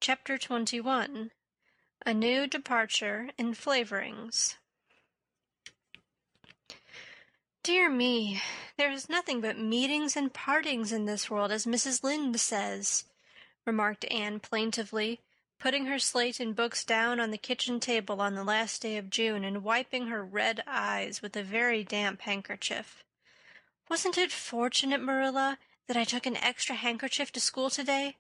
Chapter 21. A New Departure in Flavorings. Dear me, there is nothing but meetings and partings in this world, as Mrs. Lynde says, remarked Anne plaintively, putting her slate and books down on the kitchen table on the last day of June and wiping her red eyes with a very damp handkerchief. Wasn't it fortunate, Marilla, that I took an extra handkerchief to school today?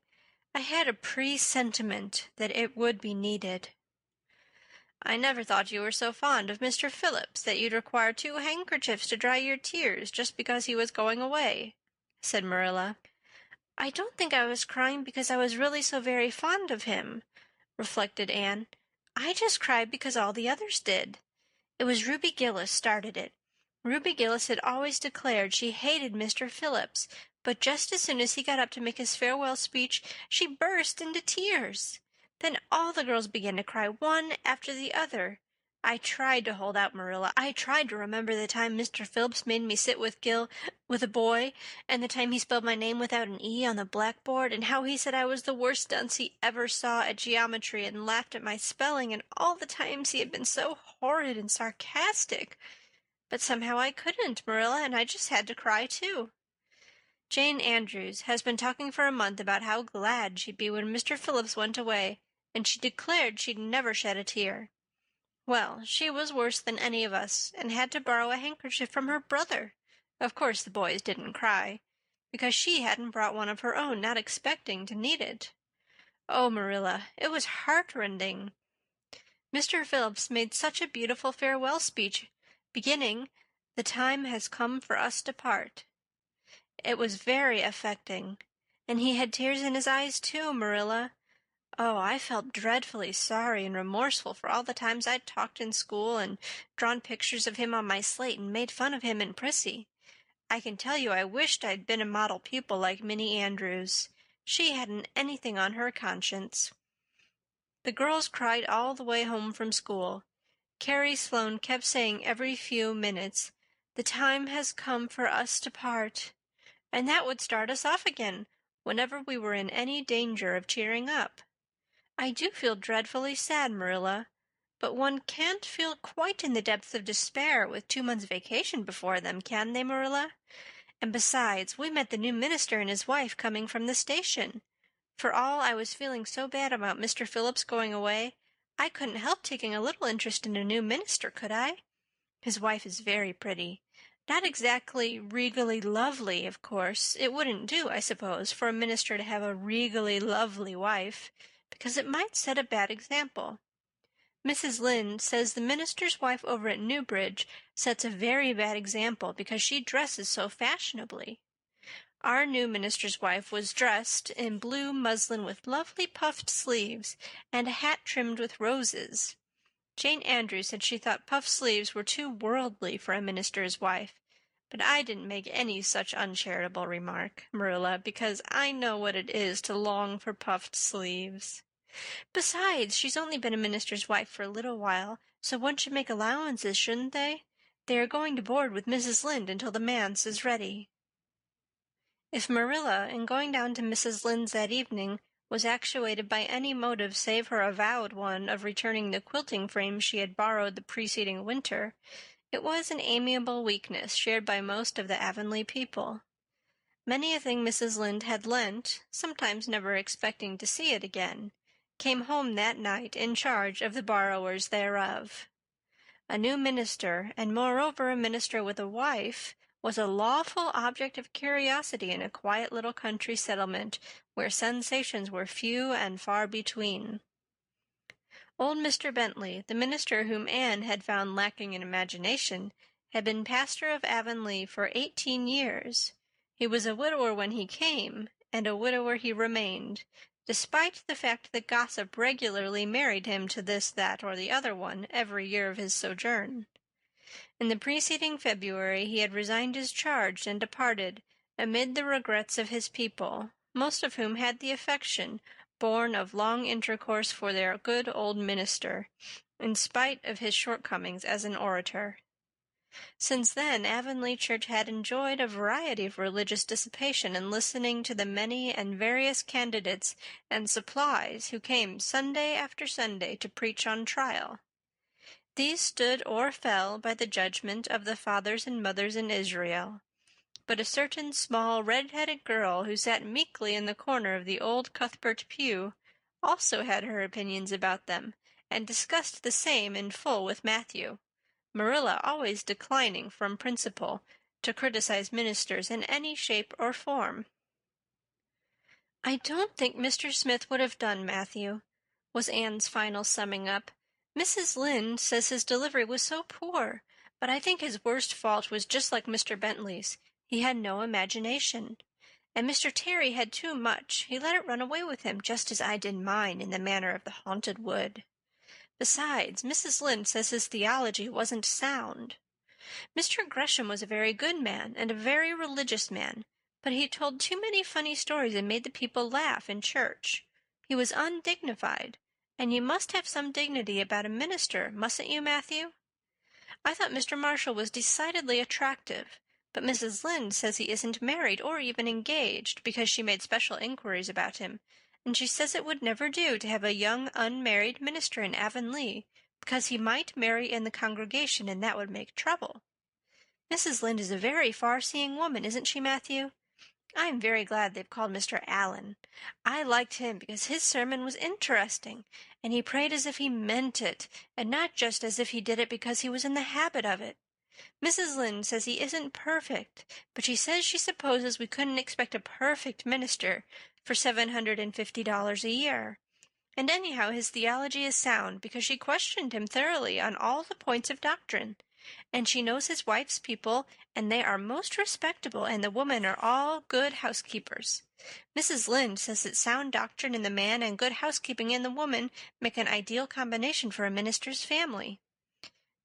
I had a presentiment that it would be needed. I never thought you were so fond of Mr. Phillips that you'd require 2 handkerchiefs to dry your tears just because he was going away, said Marilla. I don't think I was crying because I was really so very fond of him, reflected Anne. I just cried because all the others did. It was Ruby Gillis started it. Ruby Gillis had always declared she hated Mr. Phillips, but just as soon as he got up to make his farewell speech, she burst into tears. Then all the girls began to cry, one after the other. I tried to hold out, Marilla. I tried to remember the time Mr. Phillips made me sit with a boy, and the time he spelled my name without an E on the blackboard, and how he said I was the worst dunce he ever saw at geometry and laughed at my spelling, and all the times he had been so horrid and sarcastic. But somehow I couldn't, Marilla, and I just had to cry too. Jane Andrews has been talking for a month about how glad she'd be when Mr. Phillips went away, and she declared she'd never shed a tear. Well, she was worse than any of us, and had to borrow a handkerchief from her brother. Of course the boys didn't cry, because she hadn't brought one of her own, not expecting to need it. Oh, Marilla, it was heartrending. Mr. Phillips made such a beautiful farewell speech, beginning, "The time has come for us to part." It was very affecting, and he had tears in his eyes too, Marilla. Oh, I felt dreadfully sorry and remorseful for all the times I'd talked in school and drawn pictures of him on my slate and made fun of him and Prissy. I can tell you I wished I'd been a model pupil like Minnie Andrews. She hadn't anything on her conscience. The girls cried all the way home from school. Carrie Sloane kept saying every few minutes, "The time has come for us to part," and that would start us off again whenever we were in any danger of cheering up. I do feel dreadfully sad, Marilla, but one can't feel quite in the depths of despair with 2 months' vacation before them, can they, Marilla? And besides, we met the new minister and his wife coming from the station. For all I was feeling so bad about Mr. Phillips going away, I couldn't help taking a little interest in a new minister, could I? His wife is very pretty. Not exactly regally lovely, of course. It wouldn't do, I suppose, for a minister to have a regally lovely wife, because it might set a bad example. Mrs. Lynde says the minister's wife over at Newbridge sets a very bad example because she dresses so fashionably. Our new minister's wife was dressed in blue muslin with lovely puffed sleeves and a hat trimmed with roses. Jane Andrews said she thought puffed sleeves were too worldly for a minister's wife, but I didn't make any such uncharitable remark, Marilla, because I know what it is to long for puffed sleeves. Besides, she's only been a minister's wife for a little while, so one should make allowances, shouldn't they? They are going to board with Mrs. Lynde until the manse is ready. If Marilla, in going down to Mrs. Lynde's that evening, was actuated by any motive save her avowed one of returning the quilting frame she had borrowed the preceding winter, it was an amiable weakness shared by most of the Avonlea people. Many a thing Mrs. Lynde had lent, sometimes never expecting to see it again, came home that night in charge of the borrowers thereof. A new minister, and moreover a minister with a wife, was a lawful object of curiosity in a quiet little country settlement where sensations were few and far between. Old Mr. Bentley, the minister whom Anne had found lacking in imagination, had been pastor of Avonlea for 18 years. He was a widower when he came, and a widower he remained, despite the fact that gossip regularly married him to this, that, or the other one every year of his sojourn. In the preceding February he had resigned his charge and departed, amid the regrets of his people, most of whom had the affection born of long intercourse for their good old minister, in spite of his shortcomings as an orator. Since then, Avonlea Church had enjoyed a variety of religious dissipation in listening to the many and various candidates and supplies who came Sunday after Sunday to preach on trial. These stood or fell by the judgment of the fathers and mothers in Israel. But a certain small red-headed girl who sat meekly in the corner of the old Cuthbert pew also had her opinions about them, and discussed the same in full with Matthew, Marilla always declining from principle to criticize ministers in any shape or form. "I don't think Mr. Smith would have done, Matthew," was Anne's final summing up. "Mrs. Lynde says his delivery was so poor, but I think his worst fault was just like Mr. Bentley's. He had no imagination. And Mr. Terry had too much. He let it run away with him, just as I did mine in the matter of the haunted wood. Besides, Mrs. Lynde says his theology wasn't sound. Mr. Gresham was a very good man and a very religious man, but he told too many funny stories and made the people laugh in church. He was undignified, and you must have some dignity about a minister, mustn't you, Matthew? I thought Mr. Marshall was decidedly attractive, but Mrs. Lynde says he isn't married or even engaged, because she made special inquiries about him, and she says it would never do to have a young unmarried minister in Avonlea, because he might marry in the congregation, and that would make trouble. Mrs. Lynde is a very far-seeing woman, isn't she, Matthew? I'm very glad they've called Mr. Allen. I liked him because his sermon was interesting, and he prayed as if he meant it, and not just as if he did it because he was in the habit of it. Mrs. Lynde says he isn't perfect, but she says she supposes we couldn't expect a perfect minister for $750 a year. And anyhow, his theology is sound because she questioned him thoroughly on all the points of doctrine. And she knows his wife's people, and they are most respectable, and the women are all good housekeepers. Mrs. Lynde says that sound doctrine in the man and good housekeeping in the woman make an ideal combination for a minister's family.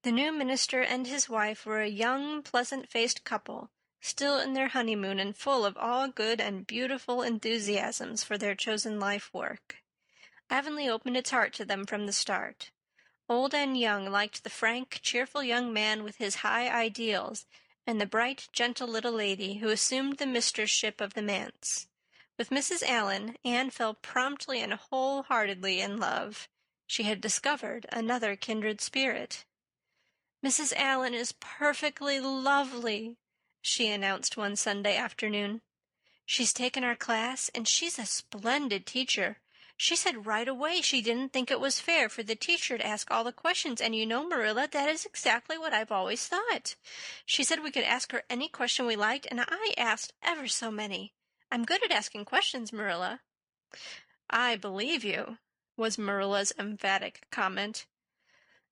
The new minister and his wife were a young, pleasant-faced couple, still in their honeymoon and full of all good and beautiful enthusiasms for their chosen life work. Avonlea opened its heart to them from the start. Old and young liked the frank, cheerful young man with his high ideals, and the bright, gentle little lady who assumed the mistress-ship of the manse. With Mrs. Allen, Anne fell promptly and wholeheartedly in love. She had discovered another kindred spirit. "Mrs. Allen is perfectly lovely," she announced one Sunday afternoon. "She's taken our class, and she's a splendid teacher. She said right away she didn't think it was fair for the teacher to ask all the questions, and you know, Marilla, that is exactly what I've always thought. She said we could ask her any question we liked, and I asked ever so many. I'm good at asking questions, Marilla." "I believe you," was Marilla's emphatic comment.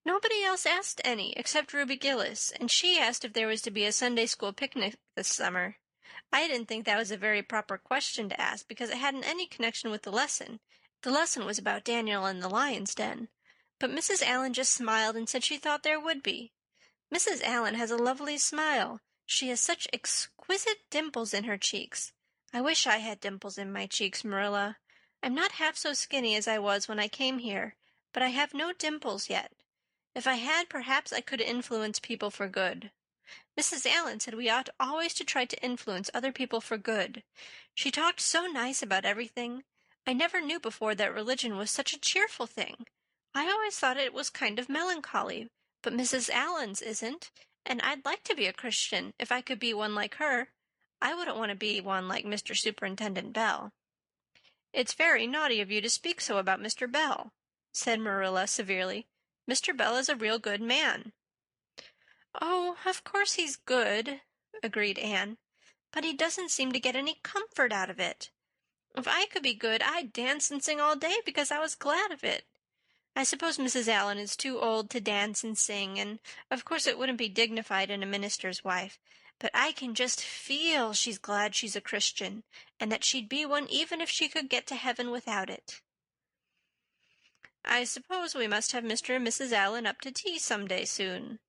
"Nobody else asked any, except Ruby Gillis, and she asked if there was to be a Sunday school picnic this summer. I didn't think that was a very proper question to ask, because it hadn't any connection with the lesson. The lesson was about Daniel and the lion's den. But Mrs. Allen just smiled and said she thought there would be. Mrs. Allen has a lovely smile. She has such exquisite dimples in her cheeks. I wish I had dimples in my cheeks, Marilla. I'm not half so skinny as I was when I came here, but I have no dimples yet. If I had, perhaps I could influence people for good. Mrs. Allen said we ought always to try to influence other people for good. She talked so nice about everything. I never knew before that religion was such a cheerful thing. I always thought it was kind of melancholy, but Mrs. Allen's isn't, and I'd like to be a Christian if I could be one like her. I wouldn't want to be one like Mr. Superintendent Bell." "It's very naughty of you to speak so about Mr. Bell," said Marilla severely. "Mr. Bell is a real good man." "Oh, of course he's good," agreed Anne, "but he doesn't seem to get any comfort out of it. If I could be good, I'd dance and sing all day because I was glad of it. I suppose Mrs. Allen is too old to dance and sing, and of course it wouldn't be dignified in a minister's wife, but I can just feel she's glad she's a Christian, and that she'd be one even if she could get to heaven without it." "I suppose we must have Mr. and Mrs. Allen up to tea some day soon,"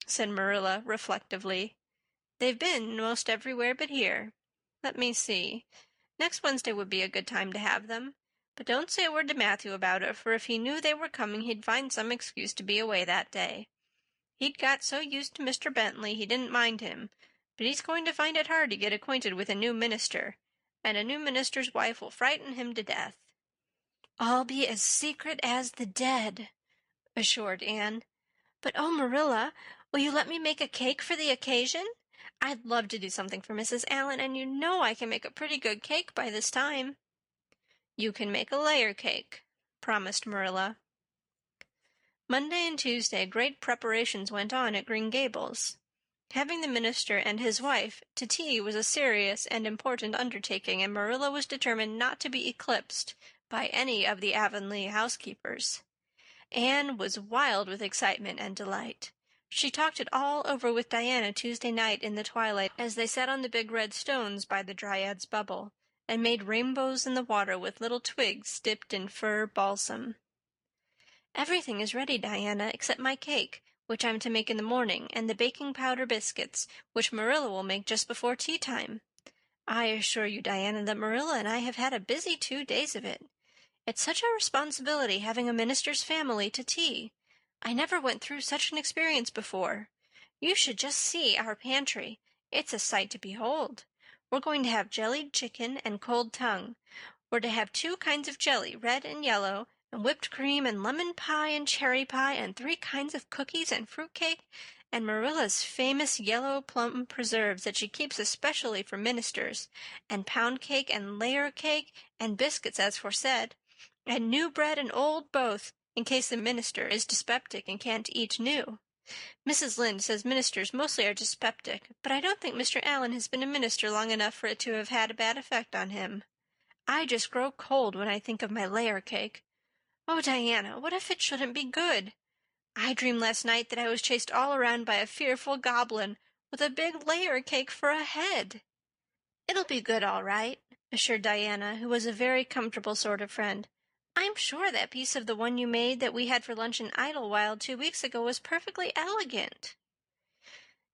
said Marilla reflectively. "They've been most everywhere but here. Let me see. Next Wednesday would be a good time to have them. But don't say a word to Matthew about it, for if he knew they were coming he'd find some excuse to be away that day. He'd got so used to Mr. Bentley he didn't mind him, but he's going to find it hard to get acquainted with a new minister, and a new minister's wife will frighten him to death." "I'll be as secret as the dead," assured Anne. "But oh, Marilla, will you let me make a cake for the occasion? I'd love to do something for Mrs. Allan, and you know I can make a pretty good cake by this time." "You can make a layer cake," promised Marilla. Monday and Tuesday great preparations went on at Green Gables. Having the minister and his wife to tea was a serious and important undertaking, and Marilla was determined not to be eclipsed by any of the Avonlea housekeepers. Anne was wild with excitement and delight. She talked it all over with Diana Tuesday night in the twilight as they sat on the big red stones by the Dryad's Bubble and made rainbows in the water with little twigs dipped in fir balsam. "Everything is ready, Diana, except my cake, which I'm to make in the morning, and the baking powder biscuits, which Marilla will make just before tea time. I assure you, Diana, that Marilla and I have had a busy 2 days of it. It's such a responsibility having a minister's family to tea. I never went through such an experience before. You should just see our pantry. It's a sight to behold. We're going to have jellied chicken and cold tongue. We're to have 2 kinds of jelly, red and yellow, and whipped cream and lemon pie and cherry pie, and 3 kinds of cookies and fruit cake, and Marilla's famous yellow plum preserves that she keeps especially for ministers, and pound cake and layer cake, and biscuits as foresaid, and new bread and old both, in case the minister is dyspeptic and can't eat new. Mrs. Lynde says ministers mostly are dyspeptic, but I don't think Mr. Allan has been a minister long enough for it to have had a bad effect on him. I just grow cold when I think of my layer cake. Oh, Diana, what if it shouldn't be good? I dreamed last night that I was chased all around by a fearful goblin with a big layer cake for a head." "It'll be good all right," assured Diana, who was a very comfortable sort of friend. "I'm sure that piece of the one you made that we had for lunch in Idlewild 2 weeks ago was perfectly elegant."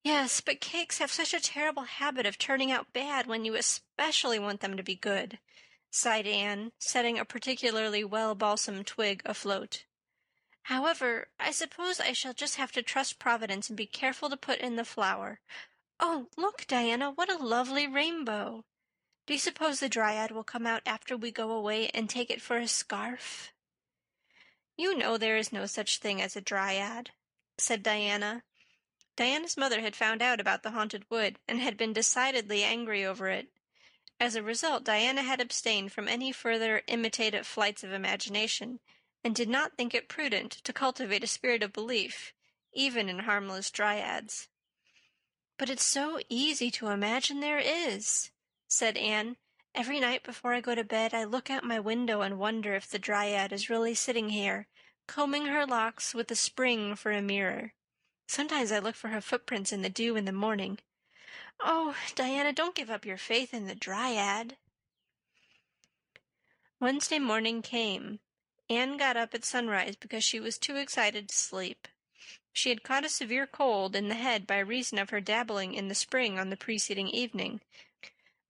"Yes, but cakes have such a terrible habit of turning out bad when you especially want them to be good," sighed Anne, setting a particularly well-balsamed twig afloat. "However, I suppose I shall just have to trust Providence and be careful to put in the flour. Oh, look, Diana, what a lovely rainbow! Do you suppose the Dryad will come out after we go away and take it for a scarf?" "You know there is no such thing as a Dryad," said Diana. Diana's mother had found out about the haunted wood and had been decidedly angry over it. As a result, Diana had abstained from any further imitative flights of imagination, and did not think it prudent to cultivate a spirit of belief, even in harmless dryads. "But it's so easy to imagine there is," said Anne. "Every night before I go to bed I look out my window and wonder if the Dryad is really sitting here, combing her locks with the spring for a mirror. Sometimes I look for her footprints in the dew in the morning. Oh, Diana, don't give up your faith in the Dryad." Wednesday morning came. Anne got up at sunrise because she was too excited to sleep. She had caught a severe cold in the head by reason of her dabbling in the spring on the preceding evening,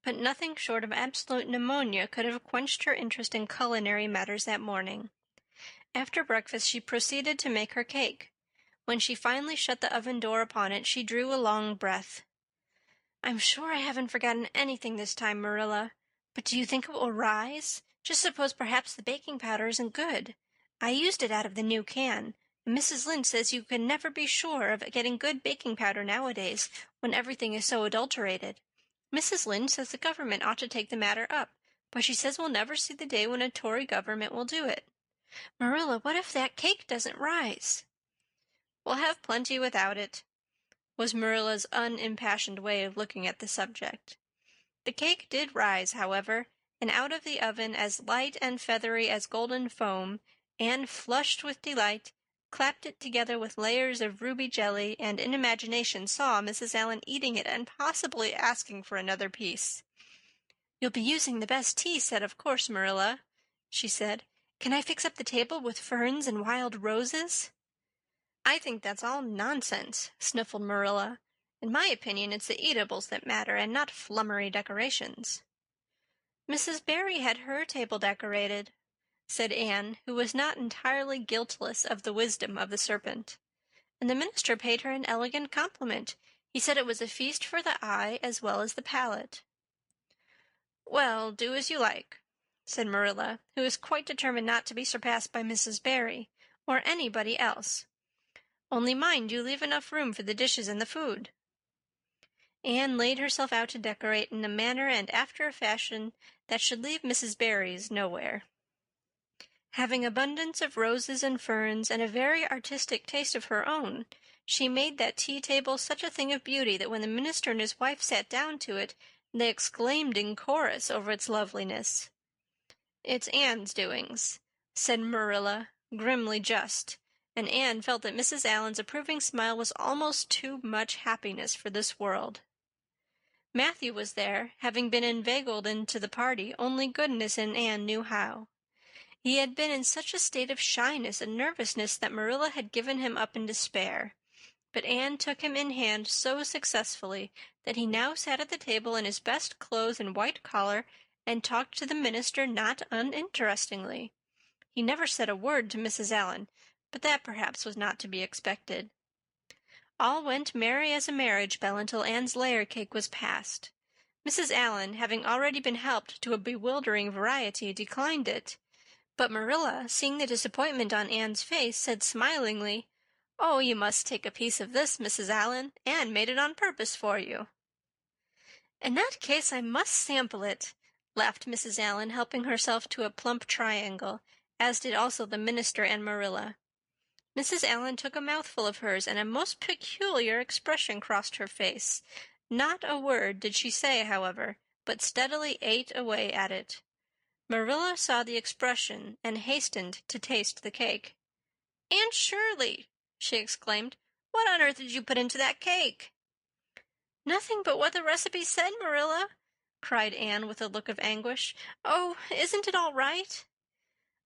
but nothing short of absolute pneumonia could have quenched her interest in culinary matters that morning. After breakfast she proceeded to make her cake. When she finally shut the oven door upon it, she drew a long breath. "I'm sure I haven't forgotten anything this time, Marilla. But do you think it will rise? Just suppose perhaps the baking powder isn't good. I used it out of the new can, and Mrs. Lynde says you can never be sure of getting good baking powder nowadays when everything is so adulterated. Mrs. Lynde says the government ought to take the matter up, but she says we'll never see the day when a Tory government will do it. Marilla, what if that cake doesn't rise?" "We'll have plenty without it," was Marilla's unimpassioned way of looking at the subject. The cake did rise, however, and out of the oven, as light and feathery as golden foam, Anne, flushed with delight, clapped it together with layers of ruby jelly, and in imagination saw Mrs. Allan eating it and possibly asking for another piece. "You'll be using the best tea set, of course, Marilla," she said. "Can I fix up the table with ferns and wild roses?" "I think that's all nonsense," sniffled Marilla. "In my opinion, it's the eatables that matter, and not flummery decorations." "Mrs. Barry had her table decorated," said Anne, who was not entirely guiltless of the wisdom of the serpent. and the minister paid her an elegant compliment. He said it was a feast for the eye as well as the palate. "Well, do as you like," said Marilla, who was quite determined not to be surpassed by Mrs. Barry, or anybody else. "Only mind you leave enough room for the dishes and the food." Anne laid herself out to decorate in a manner and after a fashion that should leave Mrs. Barry's nowhere. Having abundance of roses and ferns and a very artistic taste of her own, she made that tea-table such a thing of beauty that when the minister and his wife sat down to it, they exclaimed in chorus over its loveliness. "It's Anne's doings," said Marilla, grimly just, and Anne felt that Mrs. Allen's approving smile was almost too much happiness for this world. Matthew was there, having been inveigled into the party only goodness and Anne knew how. He had been in such a state of shyness and nervousness that Marilla had given him up in despair, but Anne took him in hand so successfully that he now sat at the table in his best clothes and white collar and talked to the minister not uninterestingly. He never said a word to Mrs. Allen, but that perhaps was not to be expected. All went merry as a marriage bell until Anne's layer cake was passed. Mrs. Allen, having already been helped to a bewildering variety, declined it, but Marilla, seeing the disappointment on Anne's face, said smilingly, "Oh, you must take a piece of this, Mrs. Allen. Anne made it on purpose for you." "In that case I must sample it," laughed Mrs. Allen, helping herself to a plump triangle, as did also the minister and Marilla. Mrs. Allen took a mouthful of hers, and a most peculiar expression crossed her face. Not a word did she say, however, but steadily ate away at it. Marilla saw the expression and hastened to taste the cake. "Aunt Shirley," she exclaimed, "what on earth did you put into that cake?" "Nothing but what the recipe said, Marilla," cried Anne with a look of anguish. "Oh, isn't it all right?"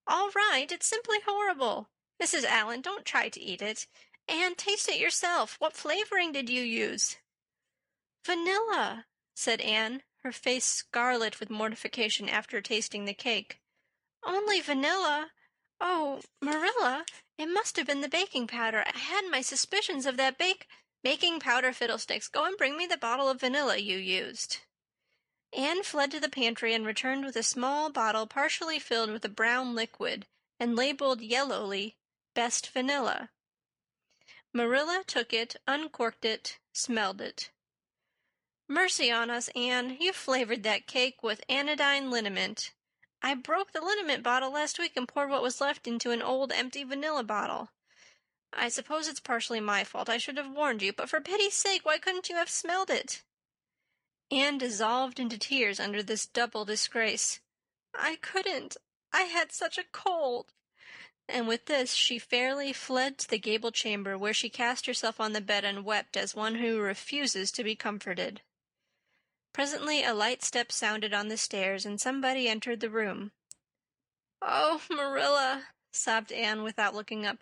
"All right? It's simply horrible. Mrs. Allen, don't try to eat it. Anne, taste it yourself. What flavoring did you use?" "Vanilla," said Anne, her face scarlet with mortification after tasting the cake. "Only vanilla? Oh, Marilla, it must have been the baking powder. I had my suspicions of that baking powder fiddlesticks. Go and bring me the bottle of vanilla you used." Anne fled to the pantry and returned with a small bottle partially filled with a brown liquid and labeled yellowly, "Best Vanilla." Marilla took it, uncorked it, smelled it. "Mercy on us, Anne, you flavored that cake with anodyne liniment. I broke the liniment bottle last week and poured what was left into an old empty vanilla bottle. I suppose it's partially my fault. I should have warned you, but for pity's sake, why couldn't you have smelled it?" Anne dissolved into tears under this double disgrace. "I couldn't. I had such a cold." And with this she fairly fled to the gable chamber, where she cast herself on the bed and wept as one who refuses to be comforted. Presently a light step sounded on the stairs, and somebody entered the room. "Oh, Marilla," sobbed Anne without looking up,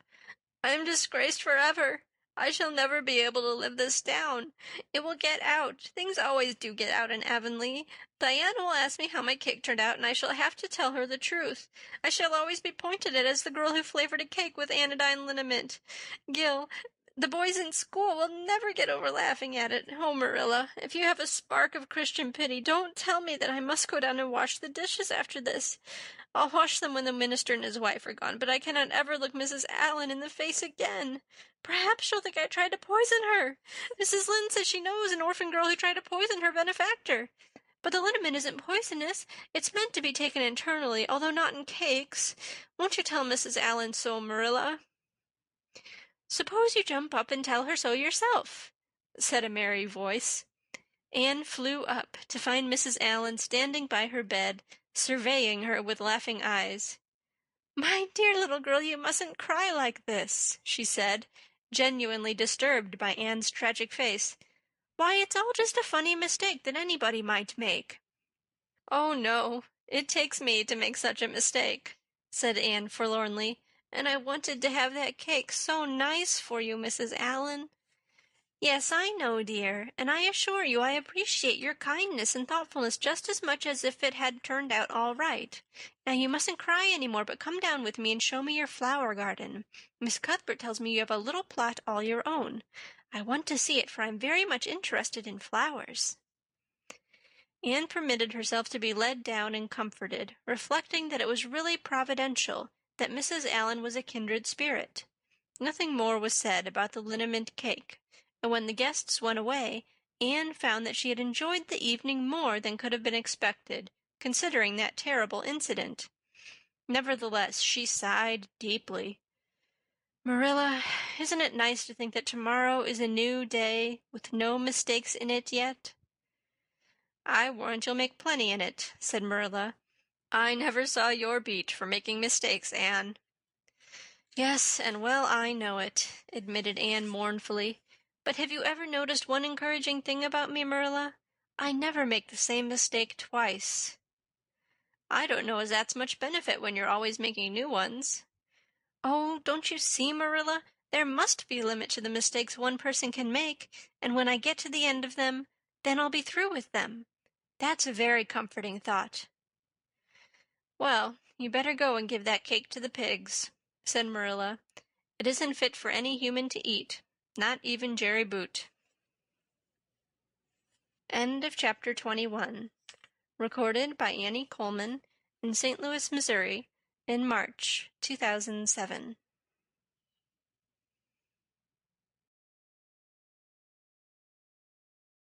"I'm disgraced forever. I shall never be able to live this down. It will get out. Things always do get out in Avonlea. Diana will ask me how my cake turned out, and I shall have to tell her the truth. I shall always be pointed at as the girl who flavored a cake with anodyne liniment. Gil, the boys in school will never get over laughing at it. Oh, Marilla, if you have a spark of Christian pity, don't tell me that I must go down and wash the dishes after this. I'll wash them when the minister and his wife are gone, but I cannot ever look Mrs. Allen in the face again. Perhaps she'll think I tried to poison her. Mrs. Lynde says she knows an orphan girl who tried to poison her benefactor. But the liniment isn't poisonous. It's meant to be taken internally, although not in cakes. Won't you tell Mrs. Allen so, Marilla?" "Suppose you jump up and tell her so yourself," said a merry voice. Anne flew up to find Mrs. Allen standing by her bed, surveying her with laughing eyes. "My dear little girl, you mustn't cry like this," she said, genuinely disturbed by Anne's tragic face. "Why, it's all just a funny mistake that anybody might make." "Oh, no, it takes me to make such a mistake," said Anne forlornly, "and I wanted to have that cake so nice for you, Mrs. Allen." Yes, I know, dear, and I assure you I appreciate your kindness and thoughtfulness just as much as if it had turned out all right. Now you mustn't cry any more, but come down with me and show me your flower garden. Miss Cuthbert tells me you have a little plot all your own. I want to see it, for I'm very much interested in flowers. Anne permitted herself to be led down and comforted, reflecting that it was really providential that Mrs. Allan was a kindred spirit. Nothing more was said about the liniment cake, and when the guests went away, Anne found that she had enjoyed the evening more than could have been expected, considering that terrible incident. Nevertheless, she sighed deeply. Marilla, isn't it nice to think that tomorrow is a new day, with no mistakes in it yet? I warrant you'll make plenty in it, said Marilla. I never saw your beat for making mistakes, Anne. Yes, and well I know it, admitted Anne mournfully. But have you ever noticed one encouraging thing about me, Marilla? I never make the same mistake twice. I don't know as that's much benefit when you're always making new ones. Oh, don't you see, Marilla? There must be a limit to the mistakes one person can make, and when I get to the end of them, then I'll be through with them. That's a very comforting thought. Well, you better go and give that cake to the pigs, said Marilla. It isn't fit for any human to eat, not even Jerry Boot. End of chapter 21. Recorded by Annie Coleman in St. Louis, Missouri in March 2007.